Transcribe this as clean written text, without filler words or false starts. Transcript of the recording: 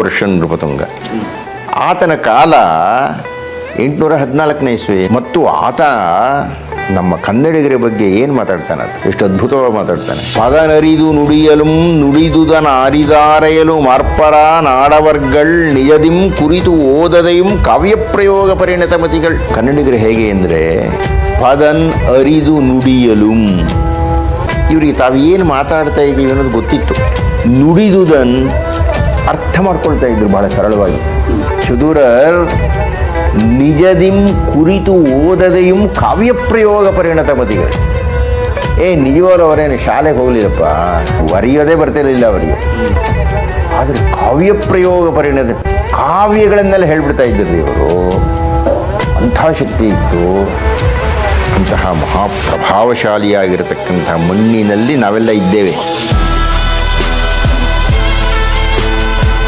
Version Nrupatunga. ಆತನ ಕಾಲ 814ನೇ ಇಸ್ವಿ. ಮತ್ತು ಆತ ನಮ್ಮ ಕನ್ನಡಿಗರ ಬಗ್ಗೆ ಏನು ಮಾತಾಡ್ತಾನೆ, ಎಷ್ಟು ಅದ್ಭುತವಾಗಿ ಮಾತಾಡ್ತಾನೆ. ಪದನರಿದು ನುಡಿಯಲು ನುಡಿದುದನ ಅರಿದಾರೆಯಲು ಮಾರ್ಪರ ನಾಡವರ್ಗಳ್ ನಿಜದಿಂ ಕುರಿತು ಓದದೆயும் ಕಾವ್ಯ ಪ್ರಯೋಗ ಪರಿಣತ ಮತಿಗಳು. ಕನ್ನಡಿಗರು ಹೇಗೆ ಅಂದರೆ ಪದನ್ ಅರಿದು ನುಡಿಯಲು, ಇವರಿಗೆ ತಾವು ಏನು ಮಾತಾಡ್ತಾ ಇದ್ದೀವಿ ಅನ್ನೋದು ಗೊತ್ತಿತ್ತು. ನುಡಿದುದನ್ ಅರ್ಥ ಮಾಡ್ಕೊಳ್ತಾ ಇದ್ರು ಬಹಳ ಸರಳವಾಗಿ. ಚದುರರ್ ನಿಜದಿಂ ಕುರಿತು ಓದದೆயும் ಕಾವ್ಯ ಪ್ರಯೋಗ ಪರಿಣತ ಮತಿಗಳು. ನಿಜವಾರು ಅವರೇನು ಶಾಲೆಗೆ ಹೋಗಲಿಲ್ಲಪ್ಪ, ಬರೆಯೋದೇ ಬರ್ತಿರಲಿಲ್ಲ ಅವರಿಗೆ. ಆದರೆ ಕಾವ್ಯ ಪ್ರಯೋಗ ಪರಿಣತ ಕಾವ್ಯಗಳನ್ನೆಲ್ಲ ಹೇಳ್ಬಿಡ್ತಾ ಇದ್ದರು ಇವರು. ಅಂಥ ಶಕ್ತಿ ಇತ್ತು. ಅಂತಹ ಮಹಾಪ್ರಭಾವಶಾಲಿಯಾಗಿರತಕ್ಕಂಥ ಮಣ್ಣಿನಲ್ಲಿ ನಾವೆಲ್ಲ ಇದ್ದೇವೆ.